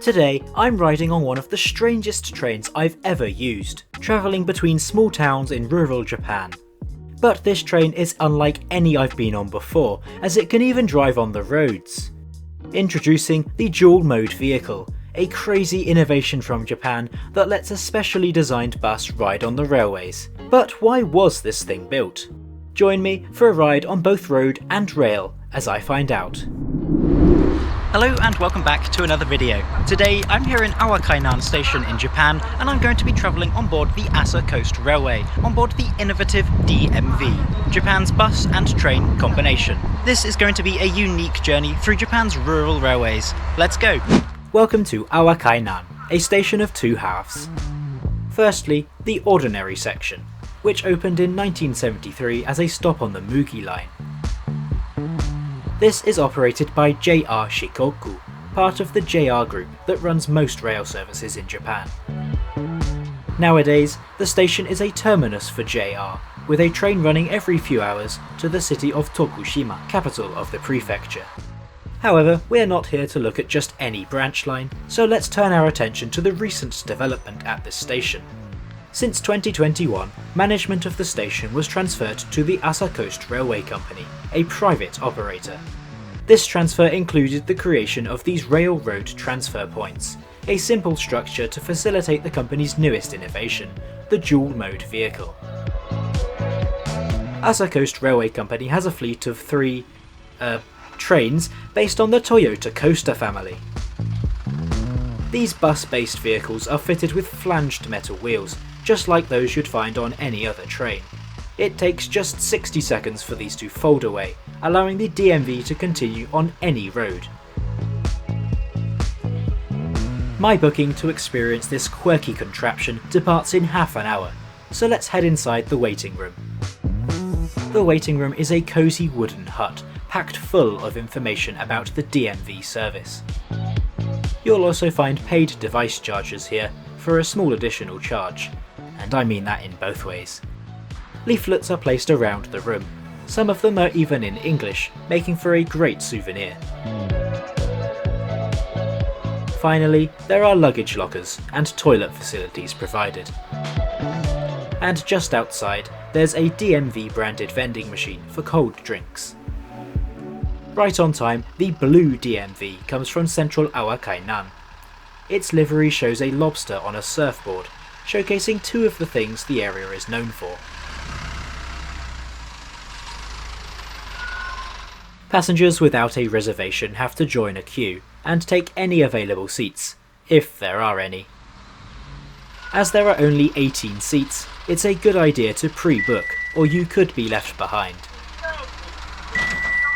Today, I'm riding on one of the strangest trains I've ever used, travelling between small towns in rural Japan. But this train is unlike any I've been on before, as it can even drive on the roads. Introducing the dual mode vehicle, a crazy innovation from Japan that lets a specially designed bus ride on the railways. But why was this thing built? Join me for a ride on both road and rail as I find out. Hello and welcome back to another video. Today I'm here in Awa-Kainan Station in Japan and I'm going to be travelling on board the Asa Coast Railway, on board the innovative DMV, Japan's bus and train combination. This is going to be a unique journey through Japan's rural railways. Let's go! Welcome to Awa-Kainan, a station of two halves. Firstly, the ordinary section, which opened in 1973 as a stop on the Mugi line. This is operated by JR Shikoku, part of the JR group that runs most rail services in Japan. Nowadays, the station is a terminus for JR, with a train running every few hours to the city of Tokushima, capital of the prefecture. However, we're not here to look at just any branch line, so let's turn our attention to the recent development at this station. Since 2021, management of the station was transferred to the Asa Coast Railway Company, a private operator. This transfer included the creation of these railroad transfer points, a simple structure to facilitate the company's newest innovation, the dual-mode vehicle. Asa Coast Railway Company has a fleet of three trains based on the Toyota Coaster family. These bus-based vehicles are fitted with flanged metal wheels, just like those you'd find on any other train. It takes just 60 seconds for these to fold away, allowing the DMV to continue on any road. My booking to experience this quirky contraption departs in half an hour, so let's head inside the waiting room. The waiting room is a cosy wooden hut, packed full of information about the DMV service. You'll also find paid device chargers here for a small additional charge, and I mean that in both ways. Leaflets are placed around the room. Some of them are even in English, making for a great souvenir. Finally, there are luggage lockers and toilet facilities provided. And just outside, there's a DMV branded vending machine for cold drinks. Right on time, the blue DMV comes from central Awa-Kainan. Its livery shows a lobster on a surfboard, showcasing two of the things the area is known for. Passengers without a reservation have to join a queue and take any available seats, if there are any. As there are only 18 seats, it's a good idea to pre-book, or you could be left behind.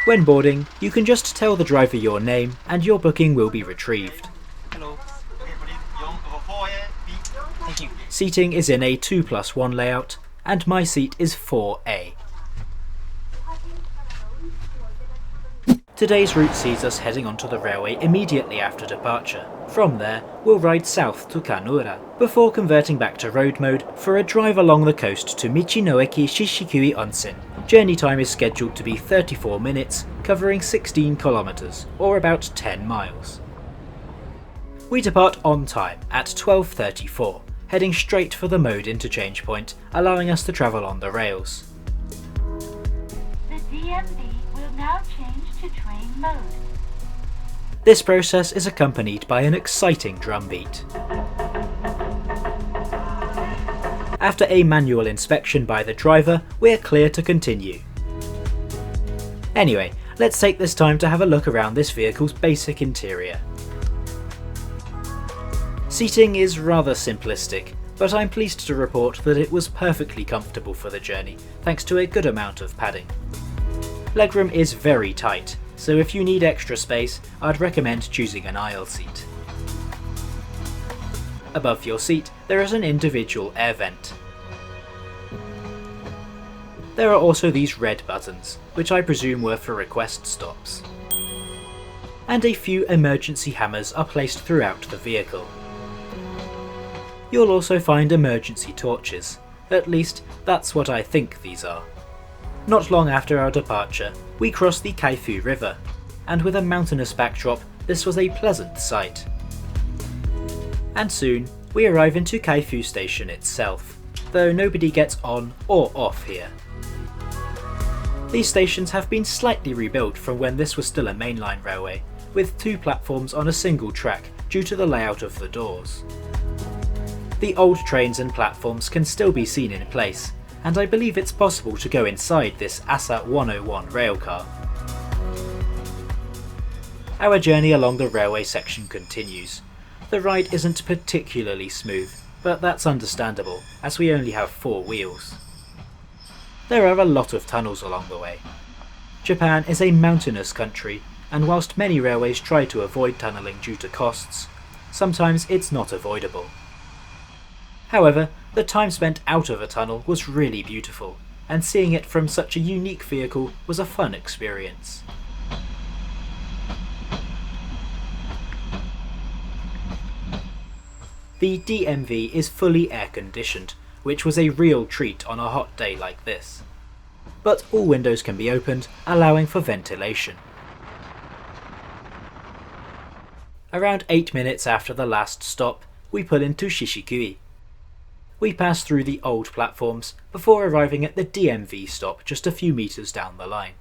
When boarding, you can just tell the driver your name and your booking will be retrieved. Hello. Thank you. Seating is in a 2+1 layout, and my seat is 4A. Today's route sees us heading onto the railway immediately after departure. From there, we'll ride south to Kannoura, before converting back to road mode for a drive along the coast to Michinoeki Shishikui Onsen. Journey time is scheduled to be 34 minutes, covering 16 kilometres, or about 10 miles. We depart on time at 12:34, heading straight for the mode interchange point, allowing us to travel on the rails. The DMV will now change to train mode. This process is accompanied by an exciting drumbeat. After a manual inspection by the driver, we're clear to continue. Anyway, let's take this time to have a look around this vehicle's basic interior. Seating is rather simplistic, but I'm pleased to report that it was perfectly comfortable for the journey, thanks to a good amount of padding. Legroom is very tight, so if you need extra space, I'd recommend choosing an aisle seat. Above your seat, there is an individual air vent. There are also these red buttons, which I presume were for request stops. And a few emergency hammers are placed throughout the vehicle. You'll also find emergency torches, at least that's what I think these are. Not long after our departure, we crossed the Kaifu river, and with a mountainous backdrop, this was a pleasant sight. And soon, we arrive into Kaifu Station itself, though nobody gets on or off here. These stations have been slightly rebuilt from when this was still a mainline railway, with 2 platforms on a single track due to the layout of the doors. The old trains and platforms can still be seen in place, and I believe it's possible to go inside this ASA 101 railcar. Our journey along the railway section continues. The ride isn't particularly smooth, but that's understandable, as we only have 4 wheels. There are a lot of tunnels along the way. Japan is a mountainous country, and whilst many railways try to avoid tunnelling due to costs, sometimes it's not avoidable. However, the time spent out of a tunnel was really beautiful, and seeing it from such a unique vehicle was a fun experience. The DMV is fully air-conditioned, which was a real treat on a hot day like this. But all windows can be opened, allowing for ventilation. Around 8 minutes after the last stop, we pull into Shishikui. We pass through the old platforms before arriving at the DMV stop just a few meters down the line.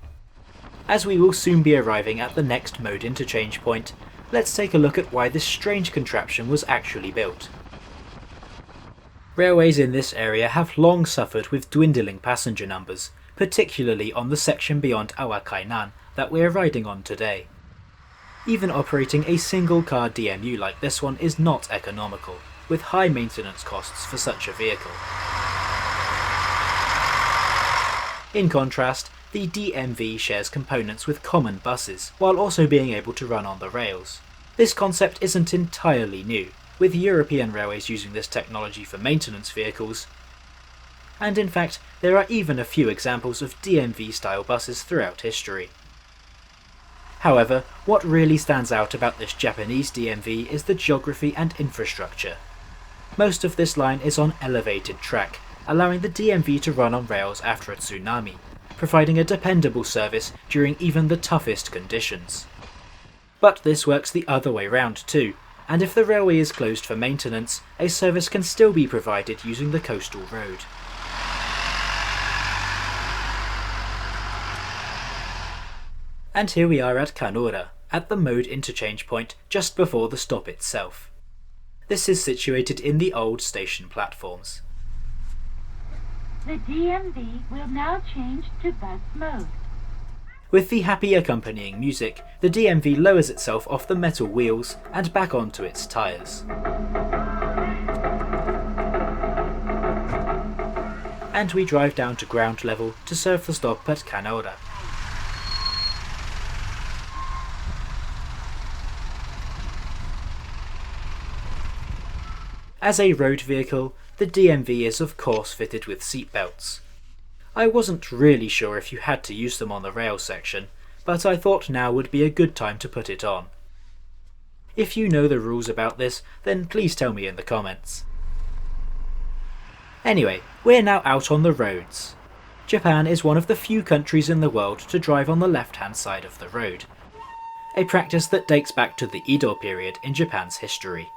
As we will soon be arriving at the next mode interchange point, let's take a look at why this strange contraption was actually built. Railways in this area have long suffered with dwindling passenger numbers, particularly on the section beyond Awa-Kainan that we are riding on today. Even operating a single car DMU like this one is not economical, with high maintenance costs for such a vehicle. In contrast, the DMV shares components with common buses, while also being able to run on the rails. This concept isn't entirely new, with European railways using this technology for maintenance vehicles, and in fact there are even a few examples of DMV-style buses throughout history. However, what really stands out about this Japanese DMV is the geography and infrastructure. Most of this line is on elevated track, allowing the DMV to run on rails after a tsunami, providing a dependable service during even the toughest conditions. But this works the other way round too, and if the railway is closed for maintenance, a service can still be provided using the coastal road. And here we are at Kannoura, at the mode interchange point just before the stop itself. This is situated in the old station platforms. The DMV will now change to bus mode. With the happy accompanying music, the DMV lowers itself off the metal wheels and back onto its tyres. And we drive down to ground level to serve the stop at Kannoura. As a road vehicle, the DMV is of course fitted with seatbelts. I wasn't really sure if you had to use them on the rail section, but I thought now would be a good time to put it on. If you know the rules about this, then please tell me in the comments. Anyway, we're now out on the roads. Japan is one of the few countries in the world to drive on the left-hand side of the road, a practice that dates back to the Edo period in Japan's history.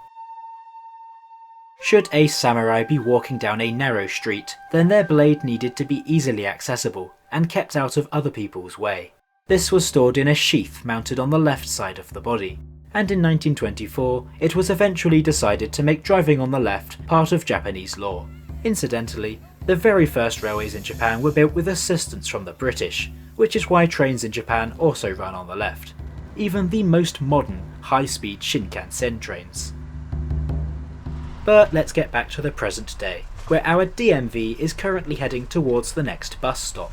Should a samurai be walking down a narrow street, then their blade needed to be easily accessible and kept out of other people's way. This was stored in a sheath mounted on the left side of the body, and in 1924 it was eventually decided to make driving on the left part of Japanese law. Incidentally, the very first railways in Japan were built with assistance from the British, which is why trains in Japan also run on the left, even the most modern high-speed Shinkansen trains. But let's get back to the present day, where our DMV is currently heading towards the next bus stop.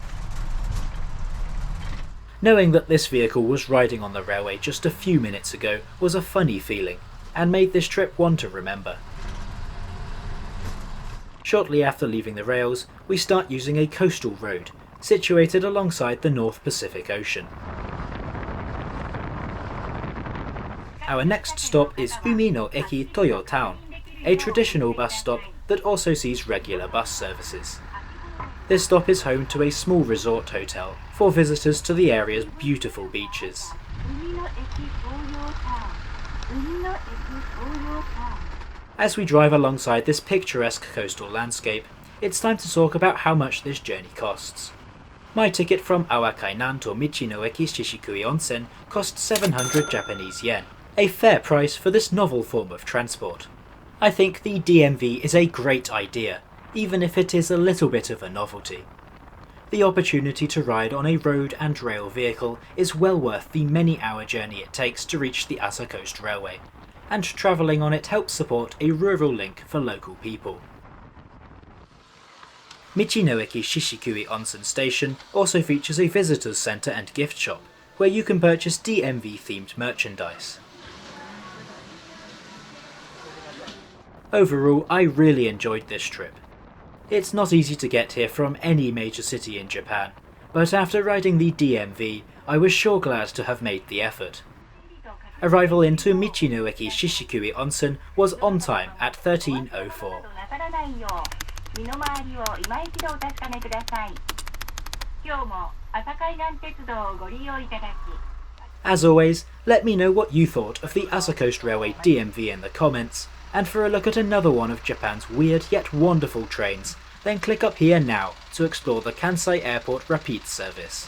Knowing that this vehicle was riding on the railway just a few minutes ago was a funny feeling, and made this trip one to remember. Shortly after leaving the rails, we start using a coastal road, situated alongside the North Pacific Ocean. Our next stop is Michinoeki Toyo Town, a traditional bus stop that also sees regular bus services. This stop is home to a small resort hotel for visitors to the area's beautiful beaches. As we drive alongside this picturesque coastal landscape, it's time to talk about how much this journey costs. My ticket from Awa-Kainan to Michinoeki Shishikui Onsen cost 700 Japanese yen, a fair price for this novel form of transport. I think the DMV is a great idea, even if it is a little bit of a novelty. The opportunity to ride on a road and rail vehicle is well worth the many-hour journey it takes to reach the Asa Coast Railway, and travelling on it helps support a rural link for local people. Michinoeki Shishikui Onsen Station also features a visitors centre and gift shop, where you can purchase DMV-themed merchandise. Overall, I really enjoyed this trip. It's not easy to get here from any major city in Japan, but after riding the DMV, I was sure glad to have made the effort. Arrival into Michinoeki Shishikui Onsen was on time at 13:04. As always, let me know what you thought of the Asa Coast Railway DMV in the comments, and for a look at another one of Japan's weird yet wonderful trains, then click up here now to explore the Kansai Airport Rapide service.